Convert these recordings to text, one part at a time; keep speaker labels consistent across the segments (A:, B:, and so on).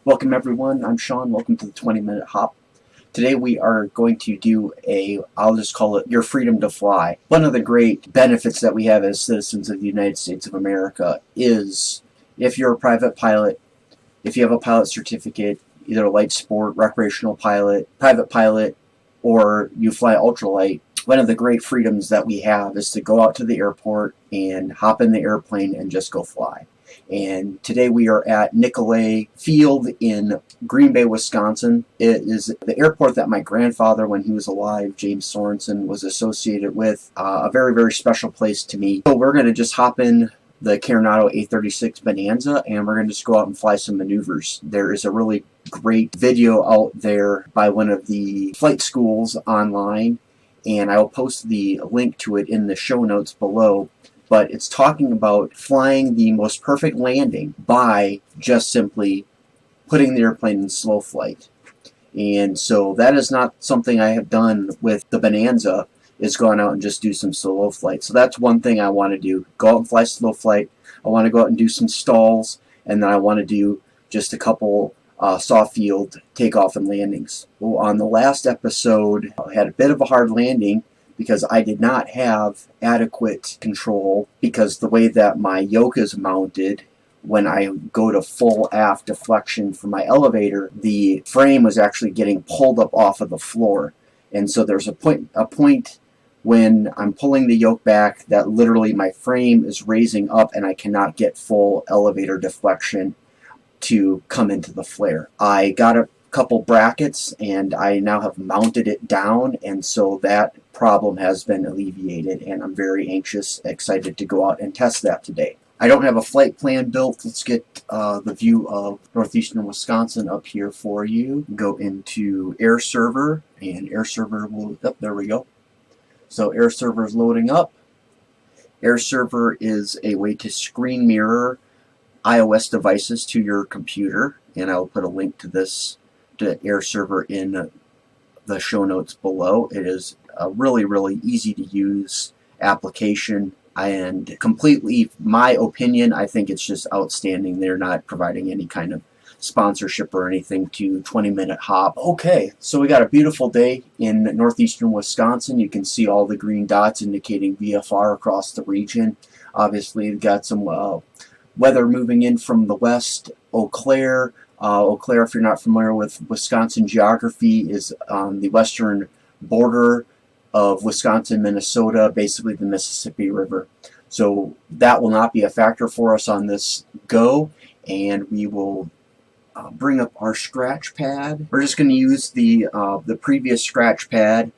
A: Welcome everyone, I'm Sean. Welcome to the 20-minute hop. Today we are going to do I'll just call it your freedom to fly. One of the great benefits that we have as citizens of the United States of America is if you're a private pilot, if you have a pilot certificate, either a light sport, recreational pilot, private pilot, or you fly ultralight, one of the great freedoms that we have is to go out to the airport and hop in the airplane and just go fly. And today we are at Nicolay Field in Green Bay, Wisconsin. It is the airport that my grandfather, when he was alive, James Sorensen, was associated with. A very, very special place to me. So we're going to just hop in the Carenado A36 Bonanza, and we're going to just go out and fly some maneuvers. There is a really great video out there by one of the flight schools online, and I will post the link to it in the show notes below. But it's talking about flying the most perfect landing by just simply putting the airplane in slow flight. And so that is not something I have done with the Bonanza, is gone out and just do some slow flight. So that's one thing I want to do. Go out and fly slow flight. I want to go out and do some stalls, and then I want to do just a couple soft field takeoff and landings. Well, on the last episode, I had a bit of a hard landing because I did not have adequate control, because the way that my yoke is mounted, when I go to full aft deflection for my elevator, the frame was actually getting pulled up off of the floor. And so there's a point when I'm pulling the yoke back that literally my frame is raising up and I cannot get full elevator deflection to come into the flare. I got a couple brackets and I now have mounted it down, and so that problem has been alleviated, and I'm very anxious, excited to go out and test that today. I don't have a flight plan built. Let's get the view of northeastern Wisconsin up here for you. Go into Air Server, and Air Server will, there we go. So Air Server is loading up. Air Server is a way to screen mirror iOS devices to your computer, and I'll put a link to this, to Air Server, in the show notes below. It is a really, really easy to use application, and completely my opinion, I think it's just outstanding. They're not providing any kind of sponsorship or anything to 20-minute hop. Okay, so we got a beautiful day in northeastern Wisconsin. You can see all the green dots indicating VFR across the region. Obviously, we've got some weather moving in from the west. Eau Claire, if you're not familiar with Wisconsin geography, is on the western border of Wisconsin, Minnesota, basically the Mississippi River. So that will not be a factor for us on this go, and we will bring up our scratch pad. We're just going to use the previous scratch pad.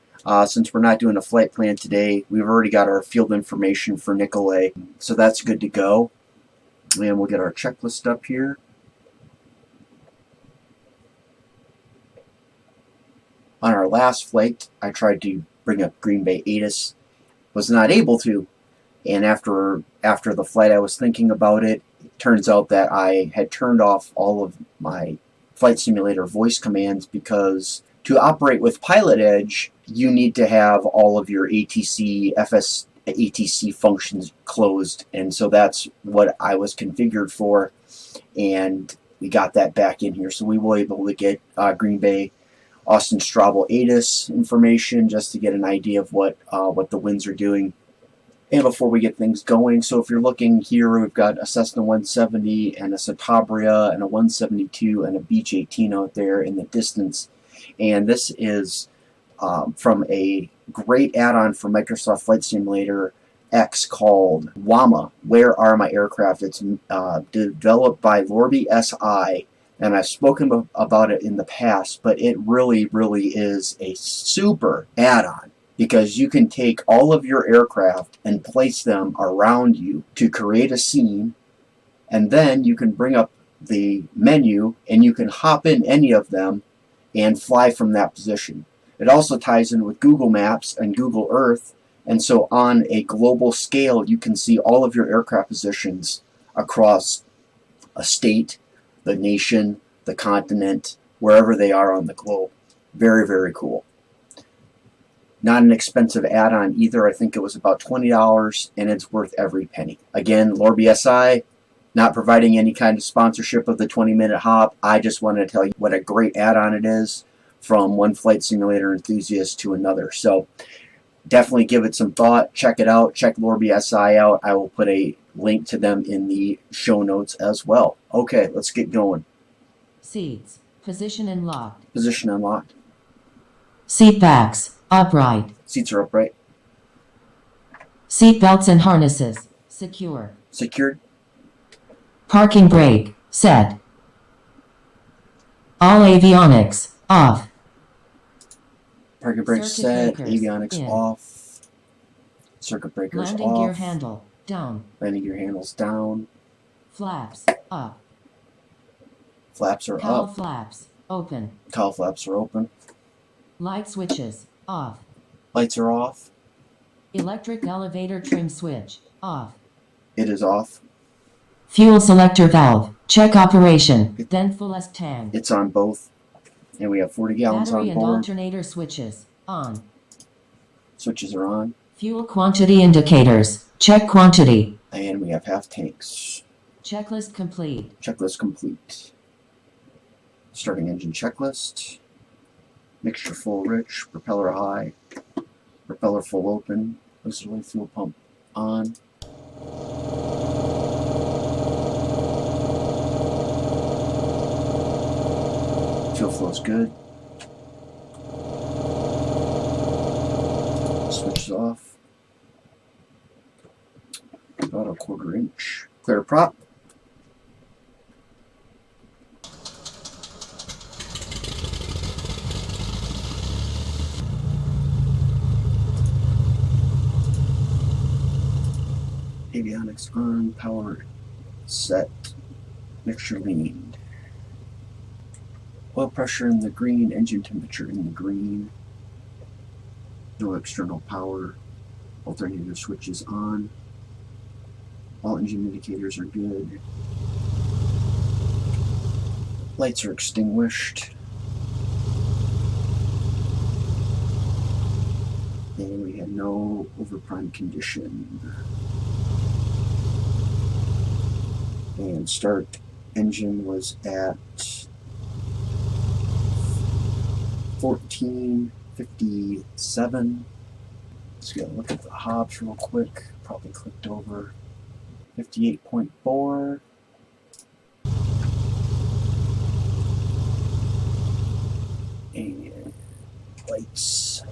A: Since we're not doing a flight plan today, we've already got our field information for Nicolay, so that's good to go. And we'll get our checklist up here. On our last flight, I tried to bring up Green Bay ATIS, was not able to, and after the flight I was thinking about it. It turns out that I had turned off all of my flight simulator voice commands, because to operate with Pilot Edge, you need to have all of your ATC, FSX functions closed, and so that's what I was configured for, and we got that back in here. So we will be able to get Green Bay Austin Straubel ATIS information, just to get an idea of what the winds are doing. And before we get things going, so if you're looking here, we've got a Cessna 170 and a Citabria and a 172 and a Beech 18 out there in the distance. And this is from a great add-on for Microsoft Flight Simulator X called WAMA, Where Are My Aircraft? It's developed by Lorby SI. And I've spoken about it in the past, but it really, really is a super add-on, because you can take all of your aircraft and place them around you to create a scene, and then you can bring up the menu and you can hop in any of them and fly from that position. It also ties in with Google Maps and Google Earth, and so on a global scale you can see all of your aircraft positions across a state, the nation, the continent, wherever they are on the globe. Very, very cool. Not an expensive add-on either. I think it was about $20, and it's worth every penny. Again, Lorby SI, Not providing any kind of sponsorship of the 20-minute hop. I just wanted to tell you what a great add-on it is from one flight simulator enthusiast to another. So definitely give it some thought. Check it out. Check Lorby SI out. I will put a link to them in the show notes as well. Okay, let's get going.
B: Seats. Position unlocked.
A: Position unlocked.
B: Seat backs. Upright.
A: Seats are upright.
B: Seat belts and harnesses. Secure.
A: Secured.
B: Parking brake. Set. All avionics. Off.
A: Parking brake set.
B: Breakers
A: Avionics
B: in.
A: off. Circuit breakers
B: Landing
A: off.
B: gear handle. Down.
A: Landing gear handles down.
B: Flaps. Up.
A: Flaps are
B: Cowl
A: up.
B: flaps. Open.
A: Cowl flaps are open.
B: Light switches. Off.
A: Lights are off.
B: Electric elevator trim switch. Off.
A: It is off.
B: Fuel selector valve. Check operation. Then full S tank.
A: It's on both. And we have 40 gallons
B: Battery
A: on
B: and
A: board.
B: alternator switches. On.
A: Switches are on.
B: Fuel quantity indicators. Check quantity.
A: And we have half tanks.
B: Checklist complete.
A: Checklist complete. Starting engine checklist. Mixture full rich. Propeller high. Propeller full open. Auxiliary fuel pump on. Fuel flow is good. Switch is off. About a 1/4 inch. Clear prop. Avionics on, power set, mixture leaned. Oil pressure in the green, engine temperature in the green. No external power. Alternator switches on. All engine indicators are good. Lights are extinguished. And we had no overprime condition. And start engine was at 1457. Let's go look at the hops real quick. Probably clicked over. 58.4. And lights.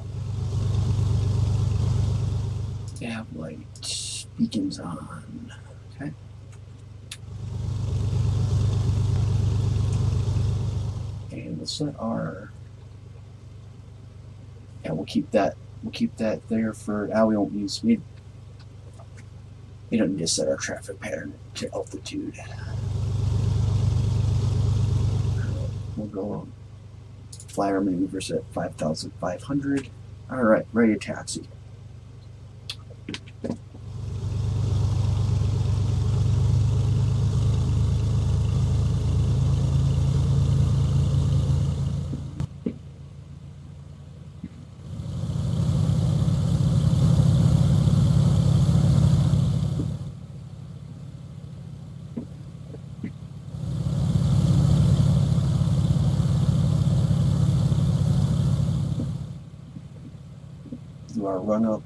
A: They have light beacons on. Okay. And we'll set our. Yeah, we'll keep that. We'll keep that there for. We won't use. We don't need to set our traffic pattern to altitude. We'll go flyer maneuvers at 5,500. All right, ready to taxi. Do our run up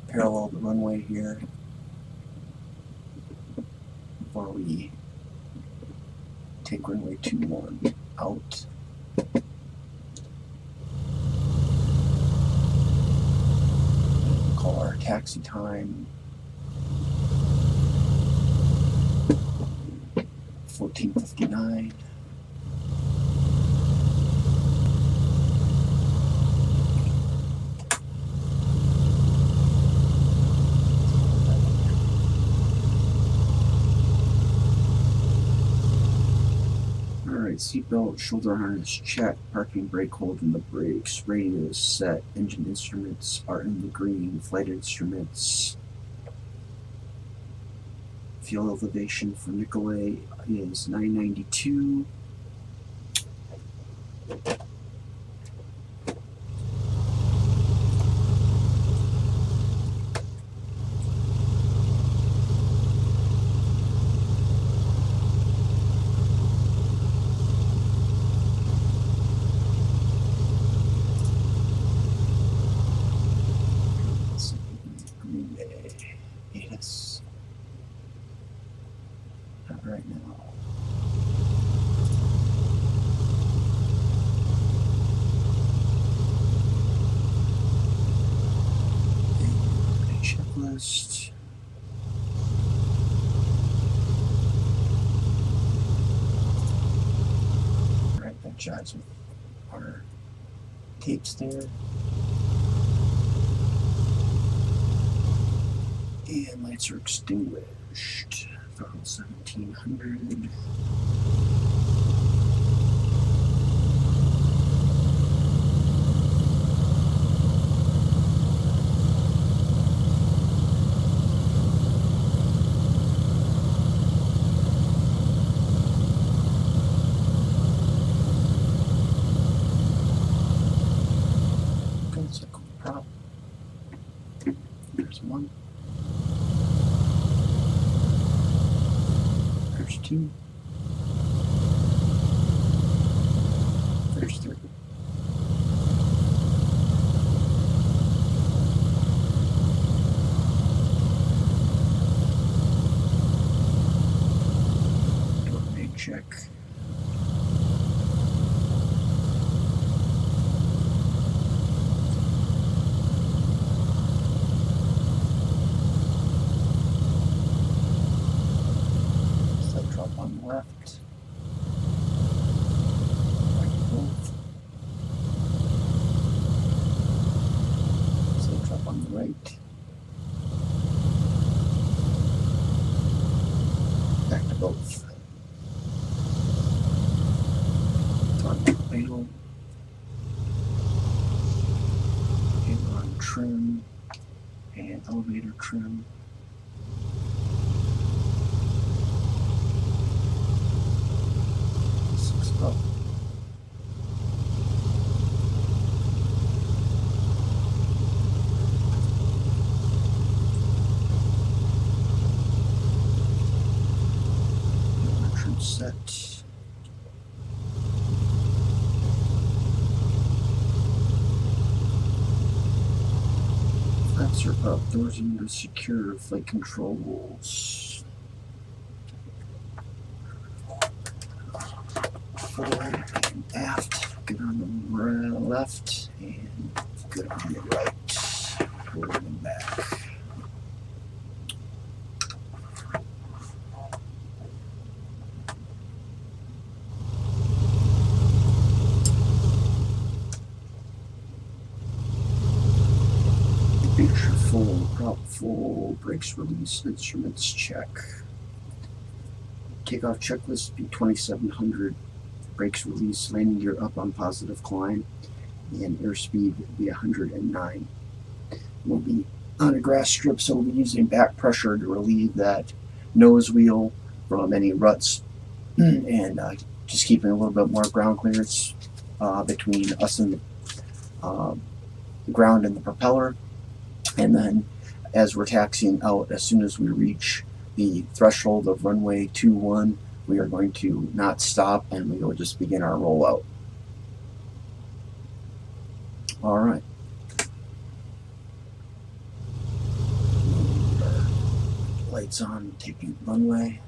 A: parallel the runway here before we take runway 21 out. Call our taxi time 14:59. Seatbelt, shoulder harness check, parking brake hold in the brakes, radio is set, engine instruments are in the green, flight instruments. Fuel elevation for Nicolay is 992. checklist. Alright, that jives with our tapes there. And lights are extinguished. Throttle 1700. Cycle prop. There's one. There's two. There's three. Door may check. Drop on the left. So drop on the right. Back to both. Top idle. Aileron trim and elevator trim. Up. Trim set. Flaps are up. Doors into secure flight controls. Forward and aft, good on the left and good on the right. Forward and back. Picture full, prop full, brakes release, instruments check. Takeoff checklist be 2700. Brakes release, landing gear up on positive climb, and airspeed will be 109. We'll be on a grass strip, so we'll be using back pressure to relieve that nose wheel from any ruts, and just keeping a little bit more ground clearance between us and the ground and the propeller. And then as we're taxiing out, as soon as we reach the threshold of runway 21, we are going to not stop and we will just begin our rollout. All right. Lights on, taking runway.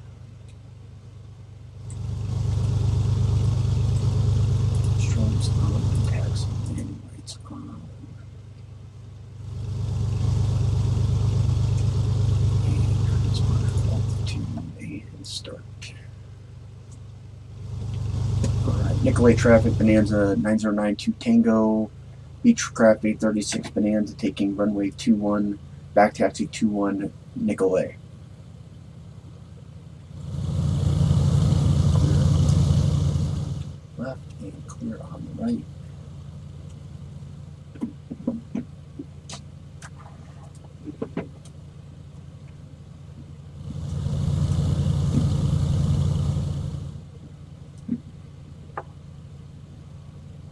A: Strobes on, taxi, landing lights on. And it's altitude and start. Nicolay traffic, Bonanza 9092 Tango, Beechcraft 836 Bonanza taking runway 21, back taxi 21 Nicolay. Left and clear on the right.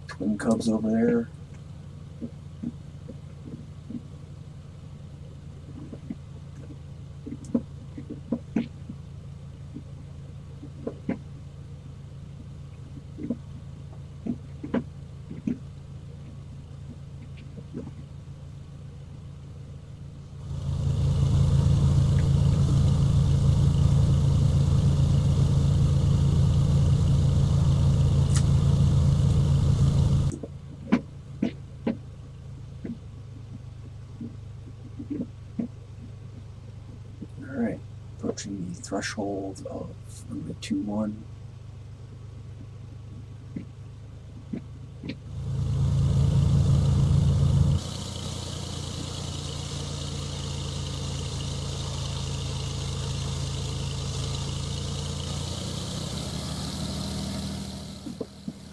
A: Twin Cubs over there. threshold of runway 21.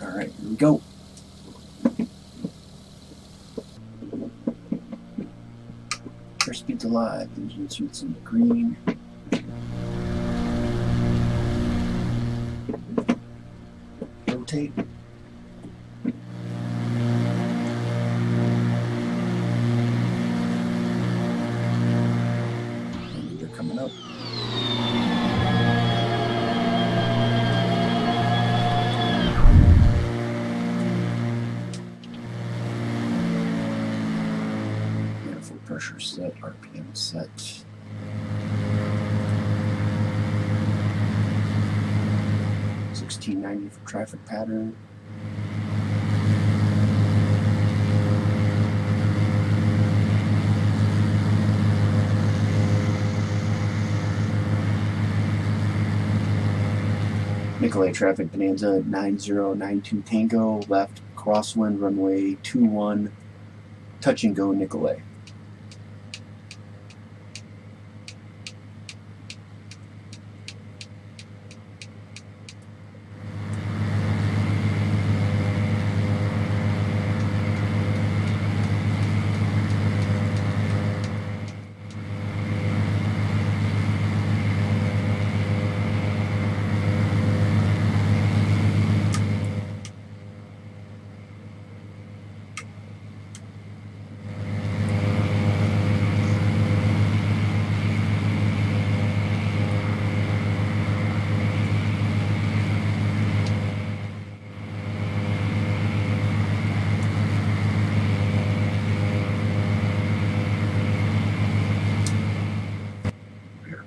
A: Alright, here we go. Airspeed's alive, engine suits in the green. Rotate. And they're coming up. Manifold pressure set, RPM set. $16.90 for traffic pattern. Nicolay traffic, Bonanza 9092 Tango, left crosswind runway 21, touch and go Nicolay.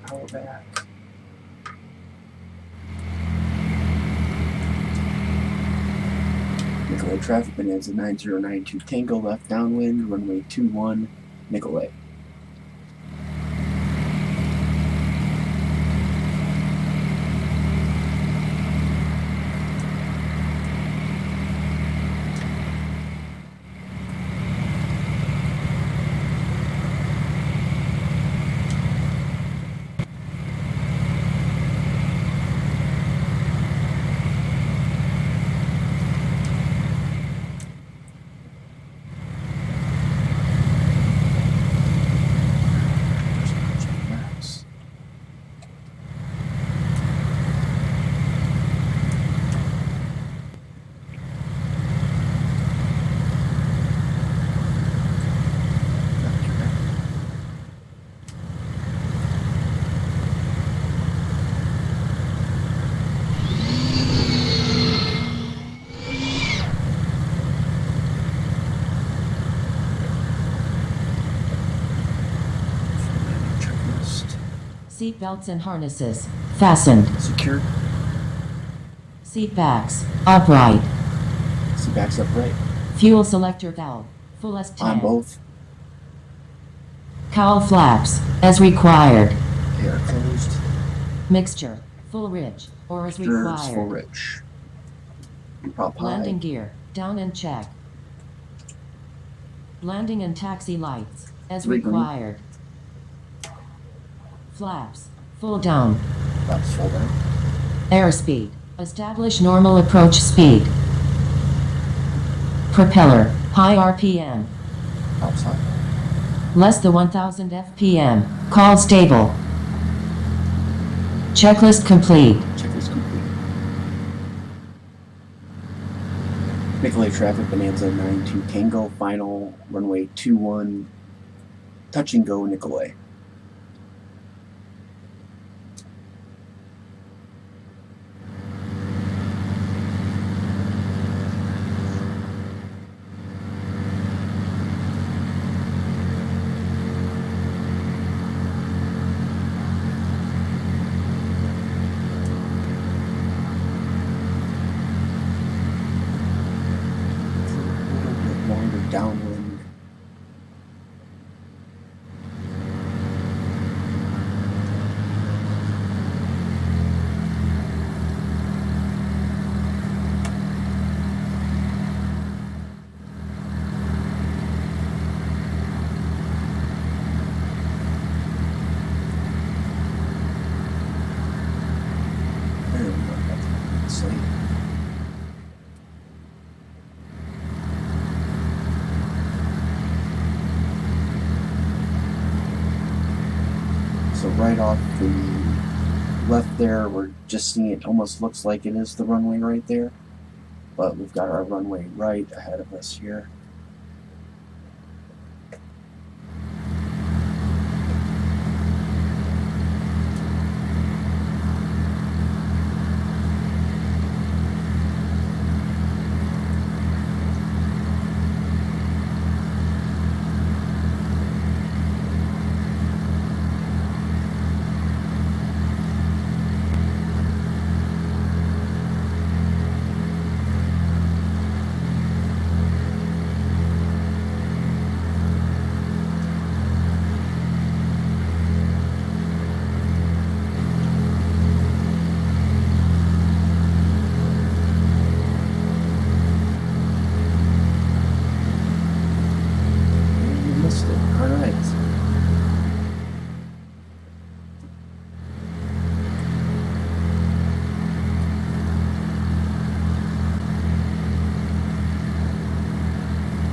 A: Power back. Nicolay traffic, Bonanza 9092 Tango, left downwind, runway 21, Nicolay.
B: Seat belts and harnesses fastened.
A: Secured.
B: Seat backs upright.
A: Seat backs upright.
B: Fuel selector valve full as
A: On
B: tank.
A: both.
B: Cowl flaps as required.
A: They are closed.
B: Mixture full rich or as
A: Stirrs
B: required.
A: full rich. Prop high.
B: Landing gear down and check. Landing and taxi lights as
A: Three green.
B: required. Flaps full down.
A: Flaps full down.
B: Airspeed establish normal approach speed. Propeller high RPM
A: Props high.
B: less than 1000 FPM. Call stable. Checklist complete.
A: Checklist complete. Nicolay traffic, Bonanza 92 Tango, final runway 21, touch and go Nicolay. Longer downwind. right off the left there. We're just seeing it almost looks like it is the runway right there, but we've got our runway right ahead of us here.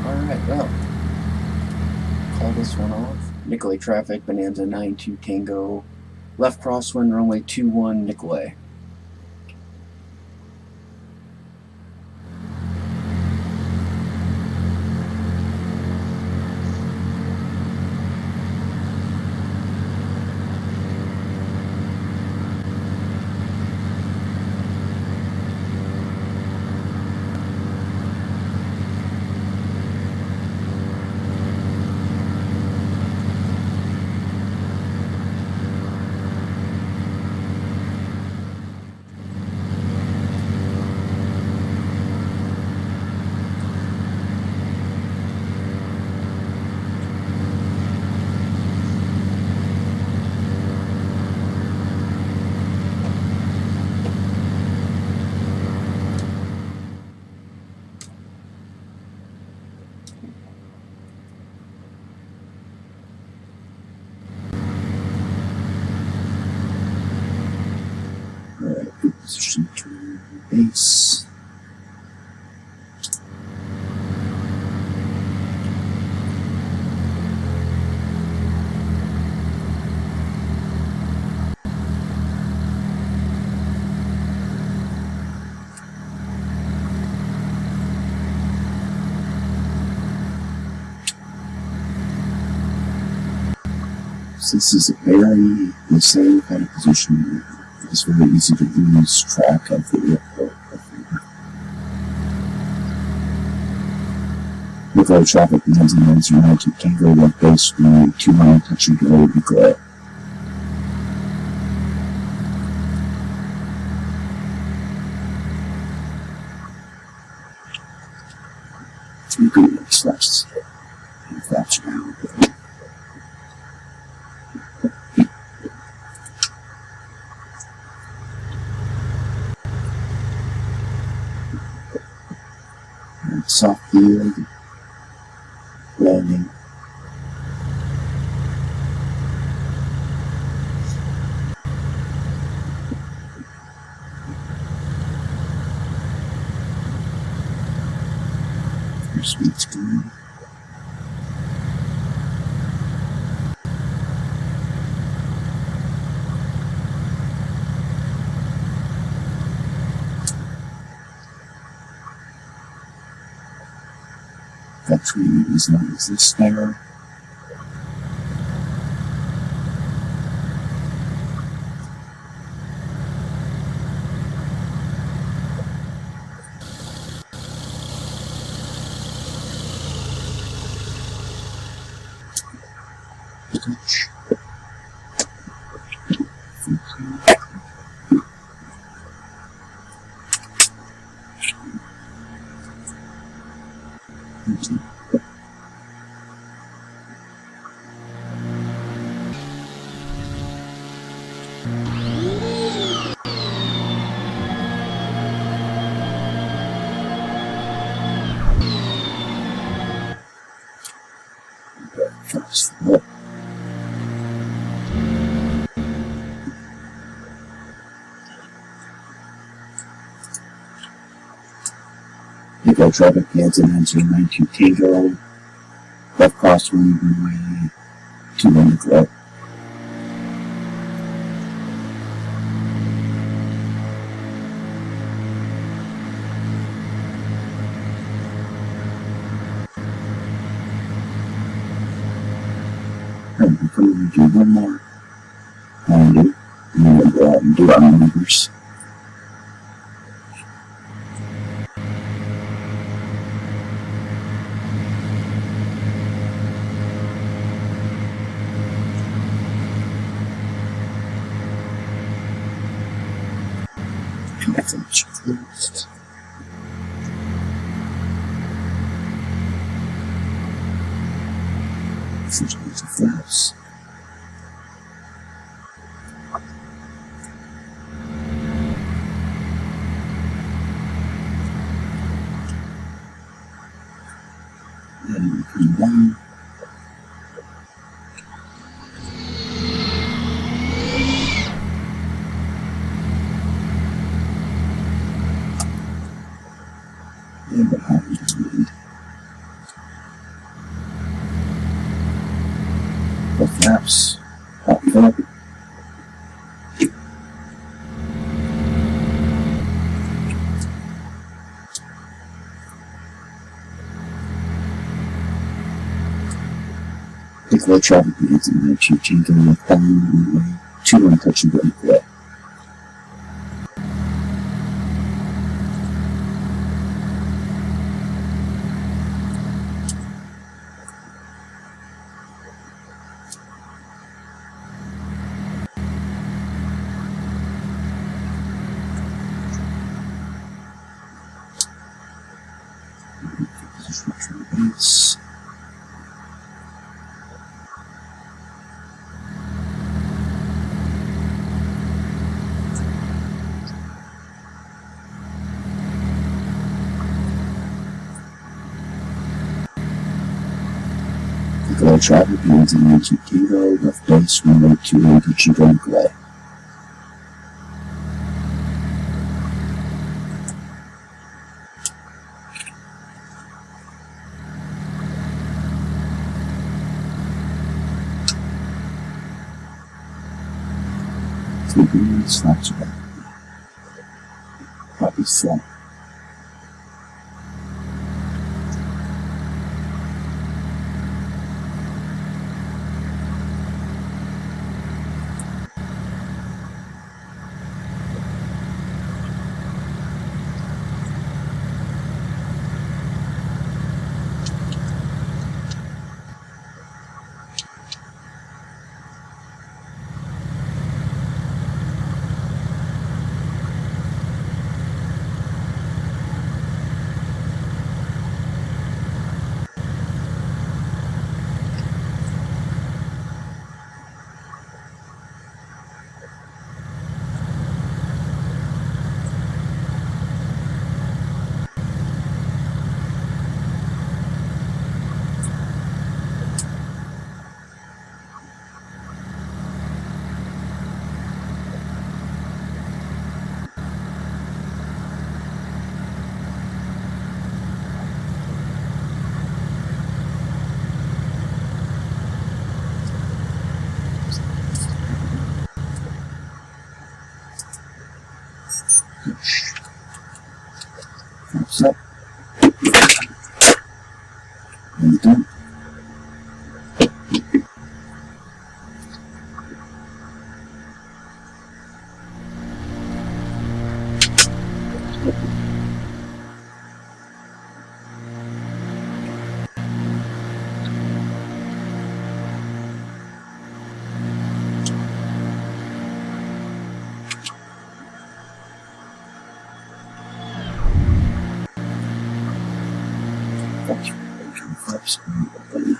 A: Alright, well, call this one off. Nicolay traffic, Bonanza 92 Tango, left crosswind, runway 21, Nicolay. Position to base. So this is a very the same kind of position. It's very easy to lose track of the airport. Nicolay traffic begins in lanes United Tango left base runway 21 touching below Nicolay. Good flaps around. Soft field, landing. Your speed's good. That tree does not exist there. First, Nicolay traffic Bonanza 92 Tango, left crosswind runway 21 Nicolay. we're going to do one more holiday, and then we'll go out and do our maneuvers. Message closed. First one's a flaps. Then we come down. And behind the the flaps up front. If low traffic begins in the two change on the down and way, 2-1 touch and go quit. Base. Low traffic begins in the Chicago, left base, runway 28 to Chico Nicolay. Flaps are back. Probably slow. Flaps up. And done. Flaps and open.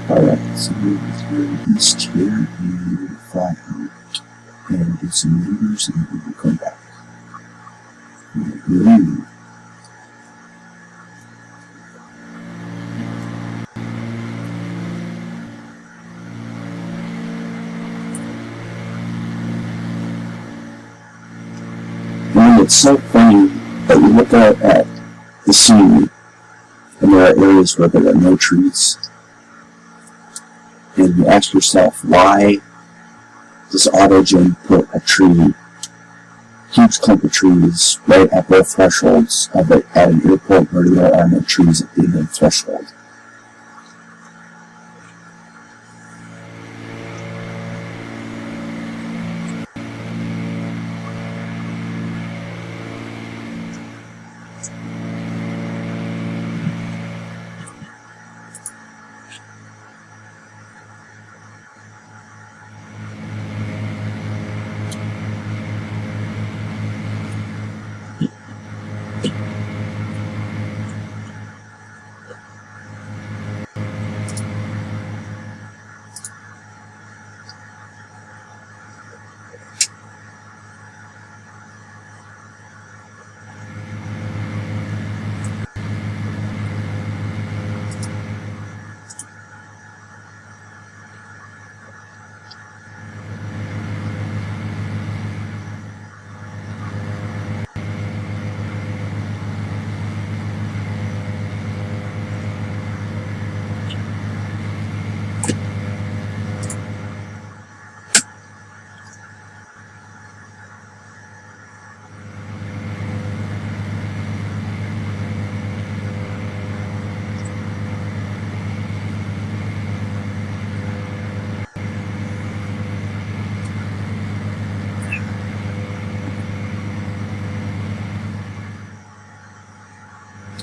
A: Alright, so we're through east here and we'll fly out and do some maneuvers and then we'll come back. And it's so funny that you look out at the scene and there are areas where there are no trees. And you ask yourself, why does AutoGen put a tree huge clump of trees right at both thresholds of it at an airport where there are no trees at the threshold.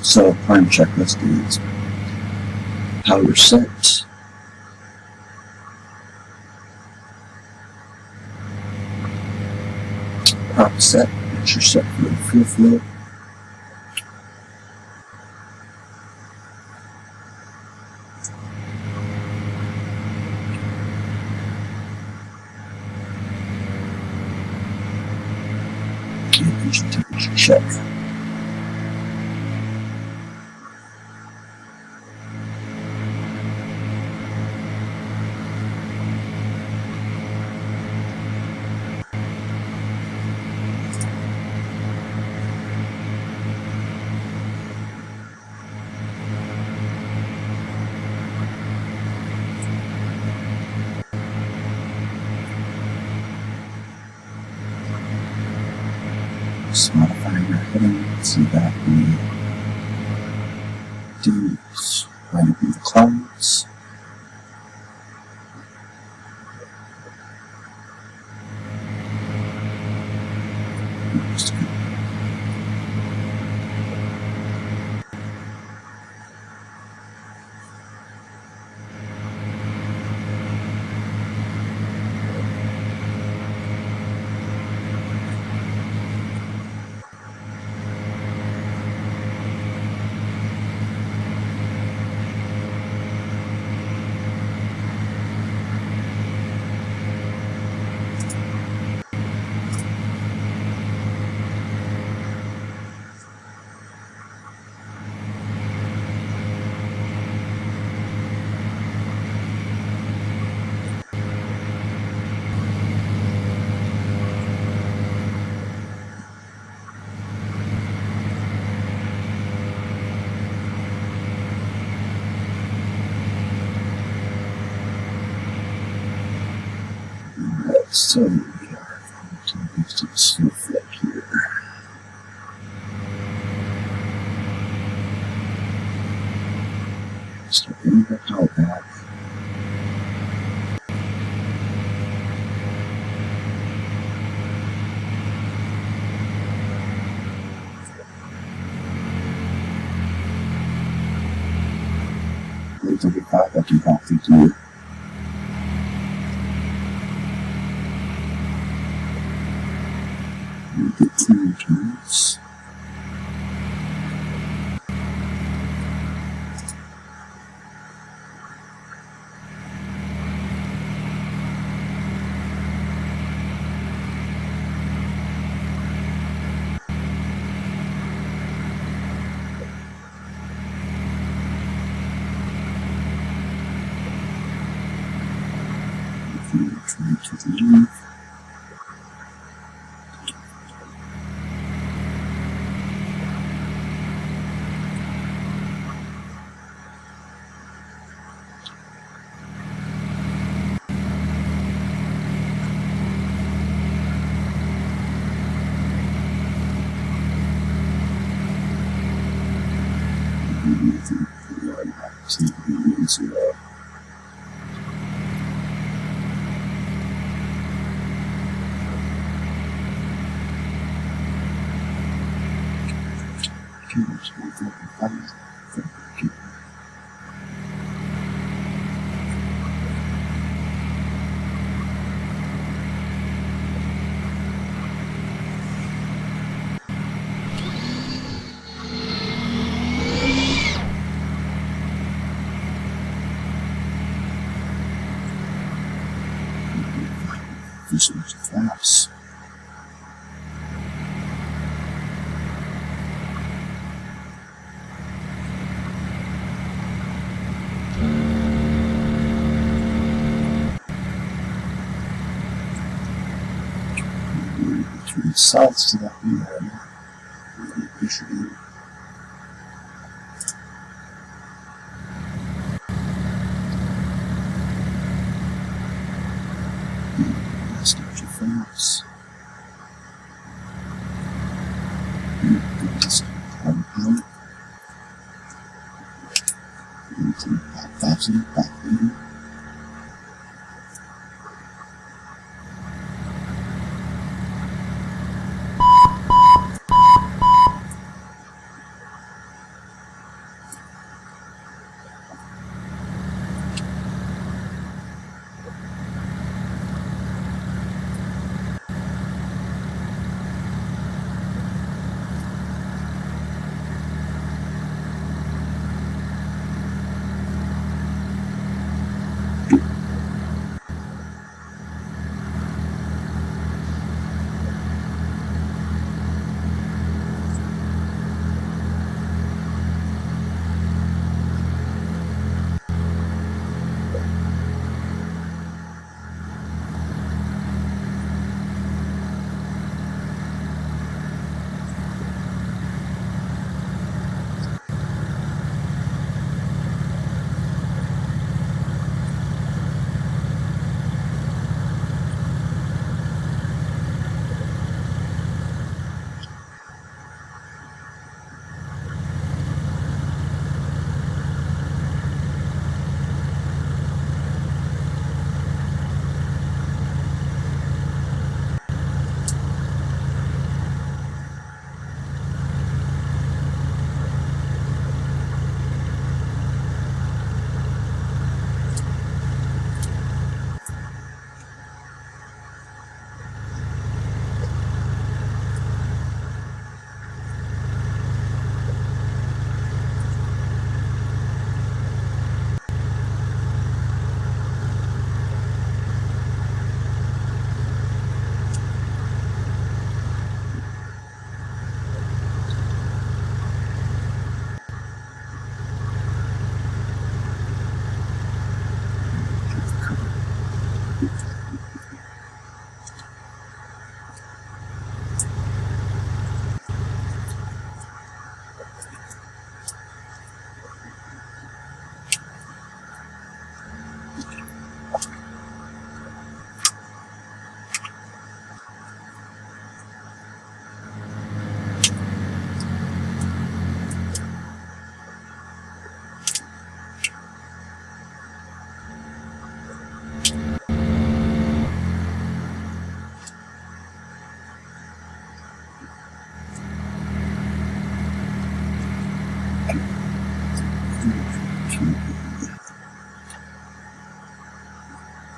A: So prime checklist is power set, prop set, that's your set for the fuel flow. Engine temperature check. Just modifying our heading so that we do line up in the clouds. So we are going to use the snowflake here. Start bringing the power back. Wait till we got that can probably do it. The 2 turns. Try to the left. Seems to be moving slow. This was fast. Between south to that new area. Really appreciate it. Let's get your fast. Let's compound. Into back thousand, back leader.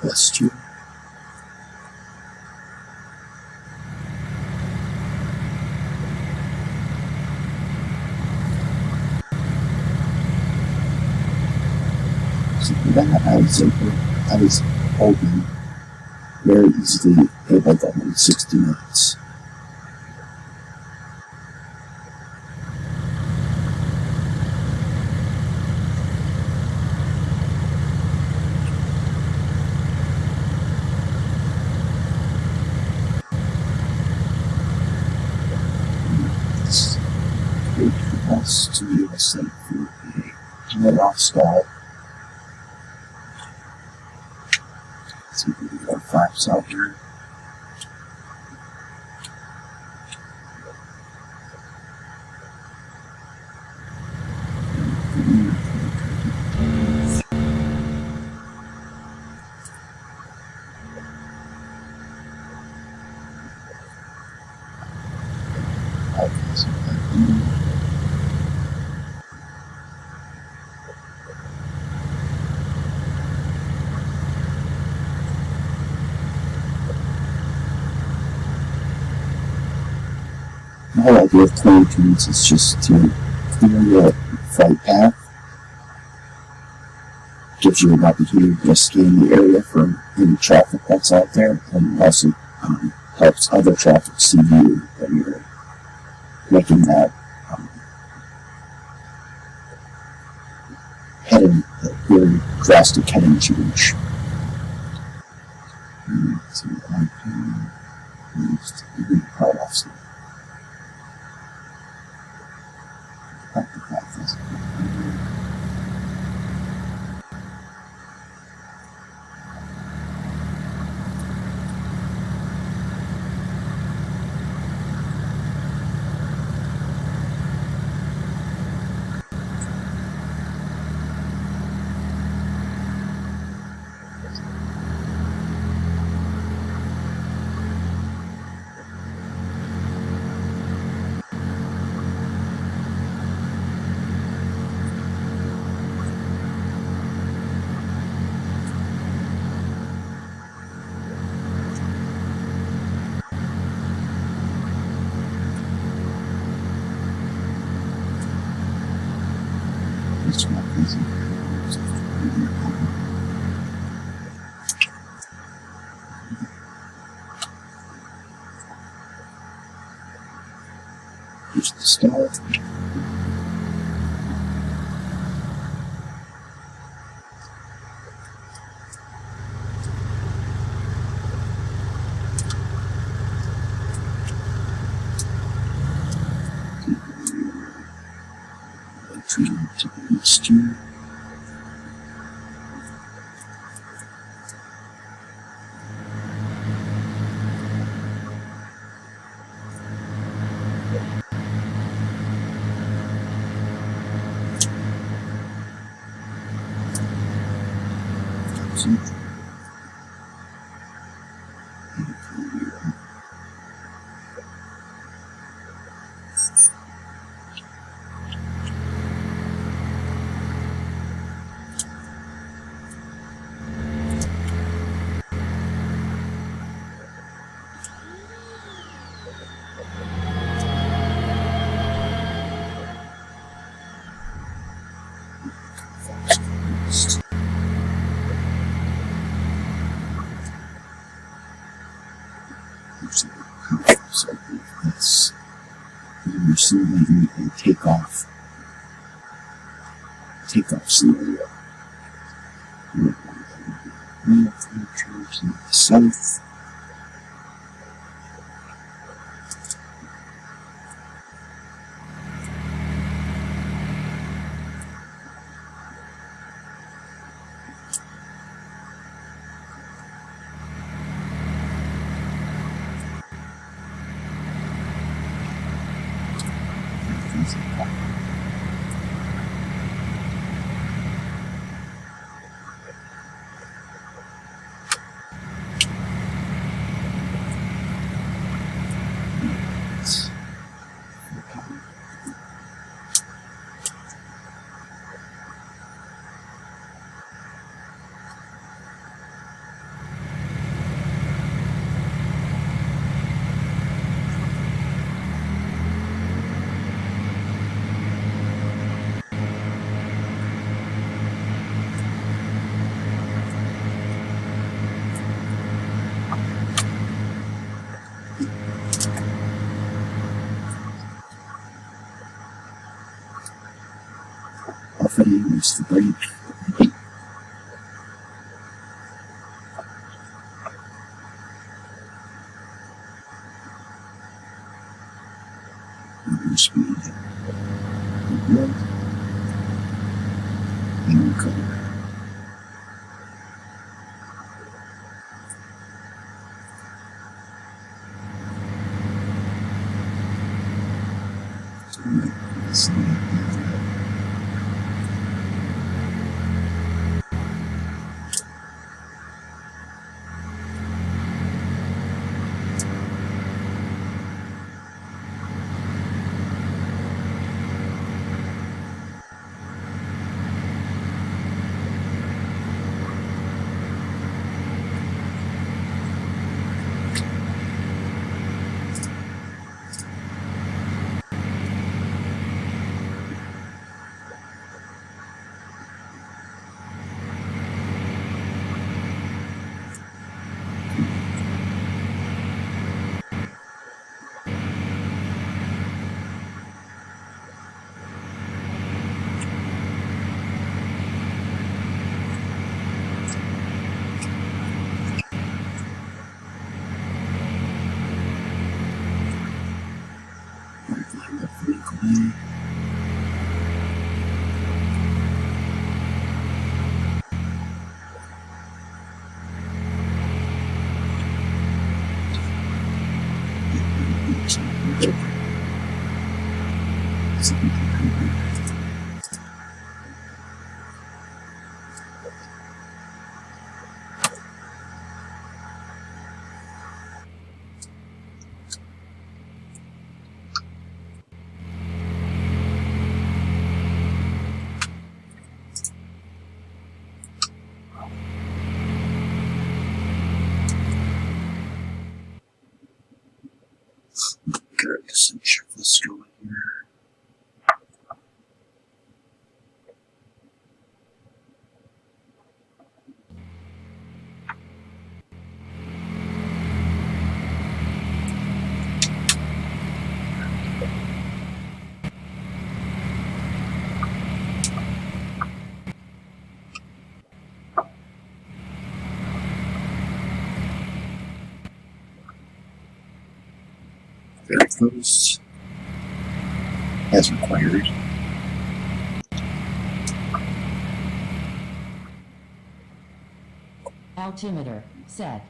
A: West you. So for that, I was holding very easily able to hold 60 knots. Us to USA for a let-off stall. See if we can get 5 south here. The whole idea of quarantines is just to clear your flight path. Gives you an opportunity to scan the area for any traffic that's out there, and also helps other traffic see you that you're making that heading, very drastic heading change. So I can use the part off some. It's not easy. Here's the start. Entry to the east here. So let's simulate a takeoff scenario. South. Use the brake. Speed. Good. And go. Get some checklist going here. Very close. As required.
B: Altimeter set.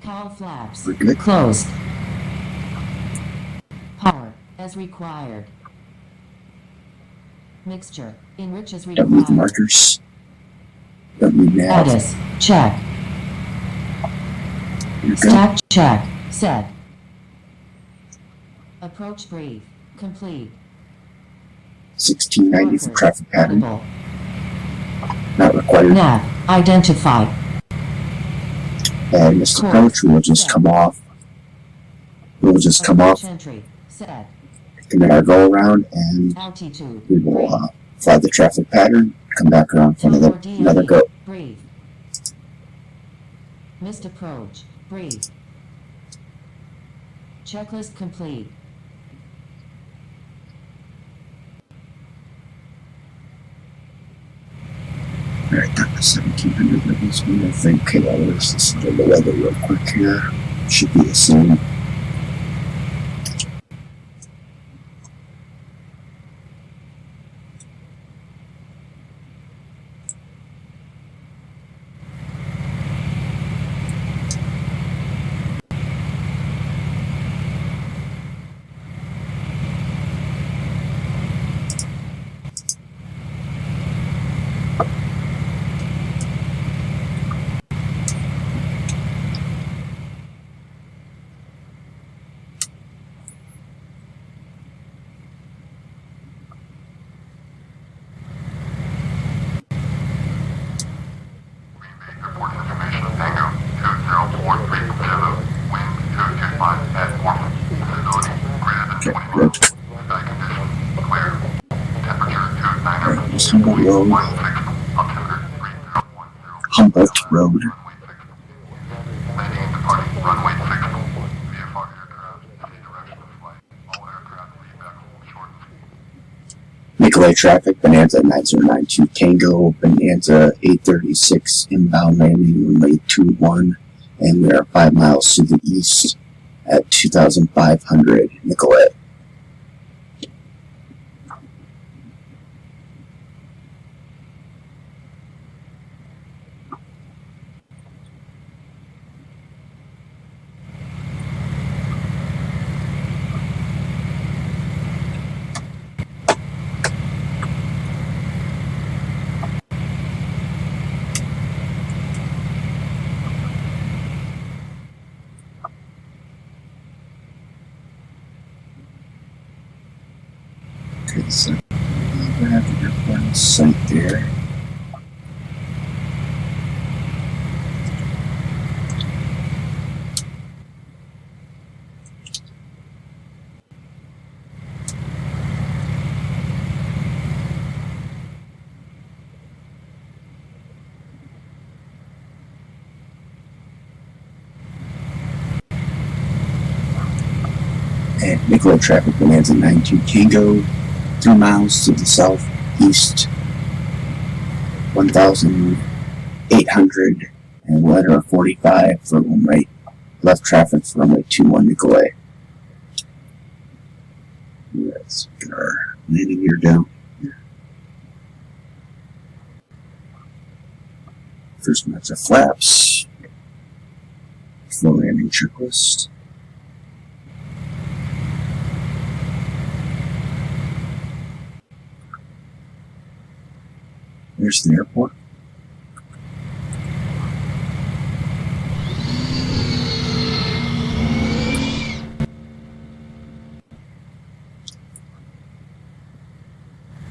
B: Cowl flaps
A: We're good.
B: closed. Power as required. Mixture enrich as
A: Don't need
B: required.
A: markers. Don't need nav.
B: Status check.
A: You're good.
B: Stack check set. Approach brief complete.
A: 1690 for
B: Markers
A: traffic pattern.
B: audible.
A: Not required.
B: Nav identified.
A: And this approach will just come off. We'll just come
B: Approach
A: off,
B: entry set.
A: commit our go around, and
B: Altitude
A: we will fly the traffic pattern, come back around for another go.
B: Brief. Missed approach. Brief. Checklist complete.
A: Alright, down to 1700 levels. I think, okay, let's just do the weather real quick here. Should be the same. Humboldt Road. Nicolay traffic, Bonanza 9092 Tango, Bonanza 836 inbound landing runway 21, and we are 5 miles to the east at 2500 Nicolay. Okay, so we have the airport in sight there. And Nicolay traffic, Bonanza 92 Tango, 3 miles to the southeast, 1,800, and we'll enter 45 for runway left traffic for runway 21 Nicolay. Let's get our landing gear down. First match of flaps. Full landing checklist. There's the airport.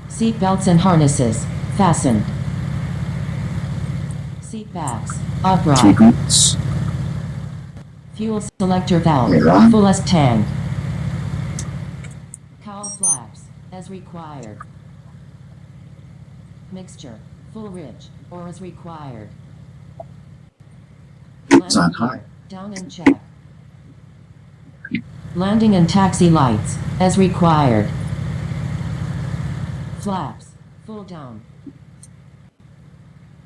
B: Seat belts and harnesses fastened. Seat backs upright.
A: Sequence.
B: Fuel selector valve
A: Later on.
B: fullest tank. Cowl flaps as required. Mixture full ridge or as required.
A: It's on
B: Landing
A: high.
B: gear down and check. Landing and taxi lights as required. Flaps full down.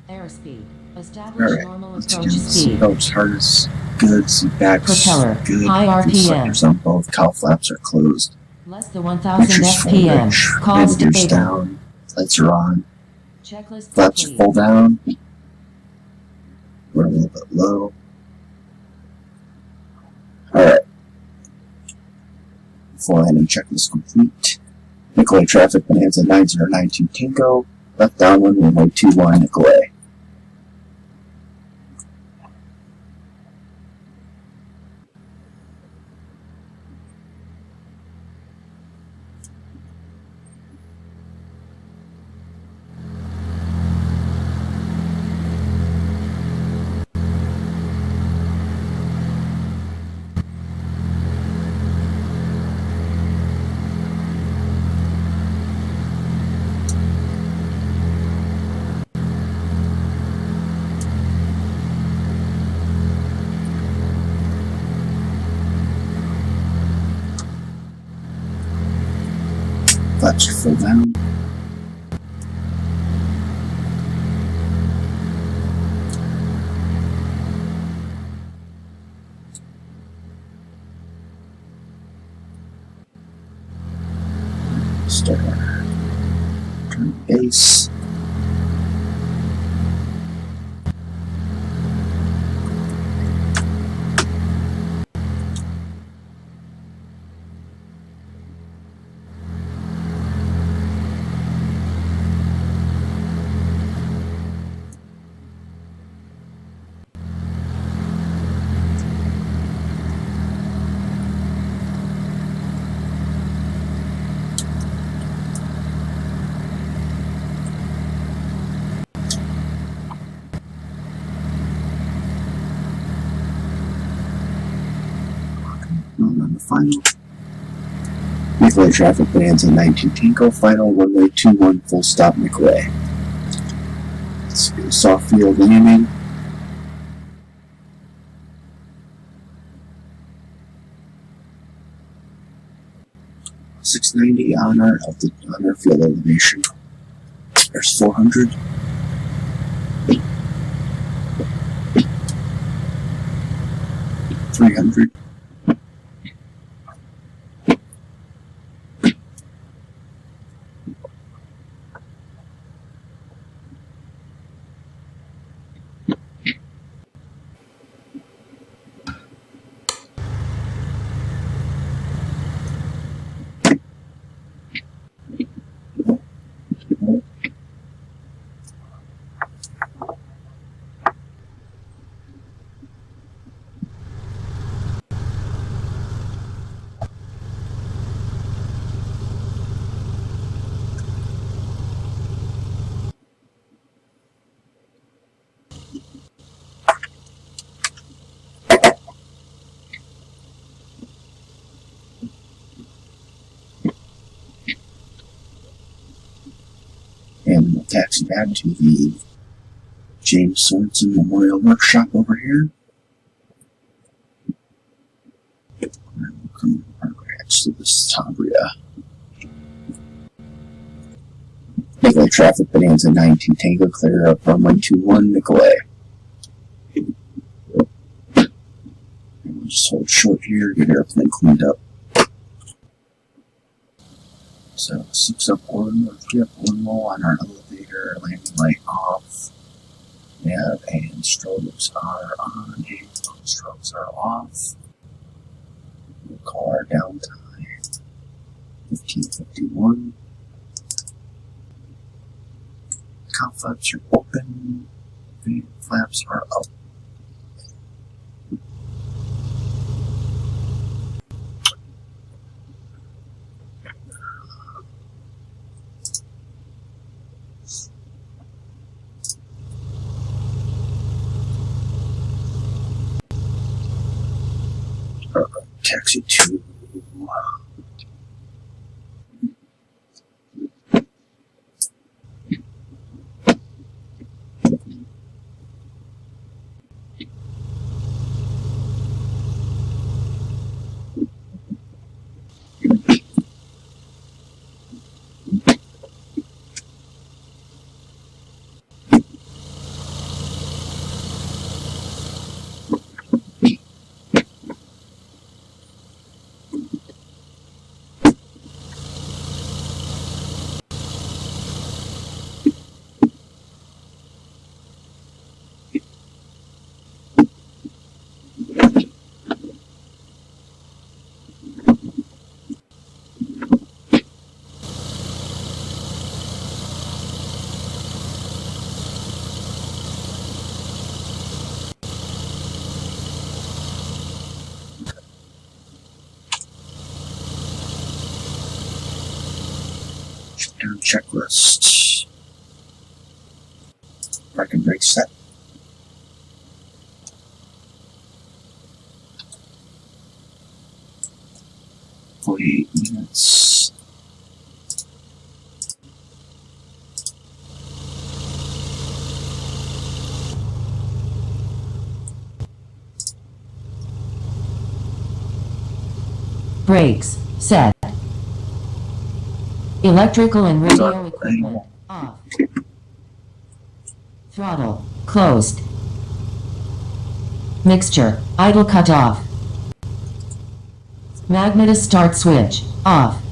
B: Airspeed establish
A: Alright,
B: normal
A: let's
B: approach
A: begin.
B: speed.
A: Seatbelts, harness, good. Seat backs,
B: Propeller,
A: good.
B: high
A: Fuel
B: RPM.
A: selectors on both. Cowl flaps are closed.
B: Less than 1000
A: Mixture's full
B: FPM.
A: rich.
B: Call
A: Landing gear's
B: stable.
A: down. Lights are on.
B: Checklist
A: Flaps are
B: complete.
A: full down. We're a little bit low. Alright. Full landing checklist complete. Nicolay traffic, Bonanza 9092 Tango. Left downwind, runway 21 Nicolay. Flaps are full down. Start our turn base. On the final. Nicolay traffic, Bonanza 92 Tango. Final runway 21 full stop Nicolay. Let's do a soft field landing. .690 on our field elevation. There's 400. .300. And we'll taxi back to the James Sorensen Memorial Workshop over here. And we'll come progress to this Tabria. Nicolay traffic, Bonanza 92 Tango, clear up runway 21 Nicolay. And we'll just hold short here, get airplane cleaned up. So 6 up one, or 3 up one low on our elevator, landing light off. Nav and strobes are on and strobes are off. We'll call our downtime 15:51. Cow flaps are open. Fan flaps are up. Taxi 2. Shutdown checklist. Park and brake set. $48.
B: Brakes set. Electrical and radio equipment off. Throttle closed. Mixture idle cut off. Magnetic start switch off.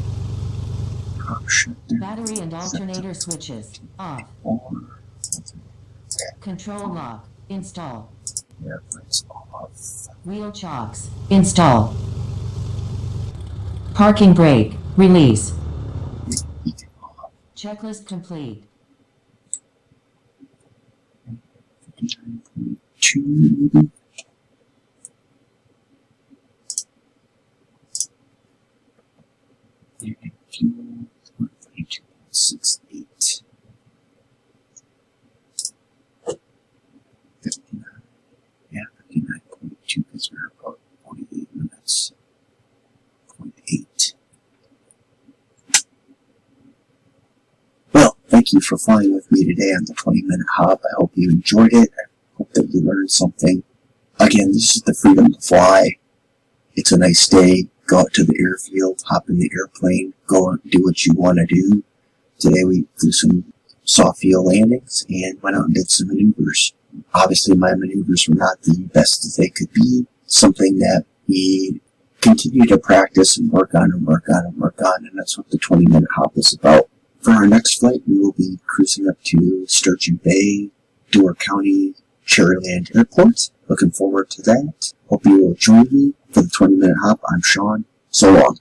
B: Battery and alternator switches off. Control lock install. Wheel chocks install. Parking brake release. Checklist complete.
A: 2. Fuel 132.68. 59. Yeah, 59.2 because we're about 48 minutes. 0.8. Well, thank you for flying with me today on the 20-minute hop. I hope you enjoyed it. I hope that you learned something. Again, this is the freedom to fly. It's a nice day. Go out to the airfield, hop in the airplane, go and do what you want to do. Today we flew some soft field landings and went out and did some maneuvers. Obviously my maneuvers were not the best as they could be. Something that we continue to practice and work on and work on and work on, and that's what the 20-minute hop is about. For our next flight, we will be cruising up to Sturgeon Bay, Door County, Cherryland Airport. Looking forward to that. Hope you will join me for the 20-minute hop. I'm Sean. So long.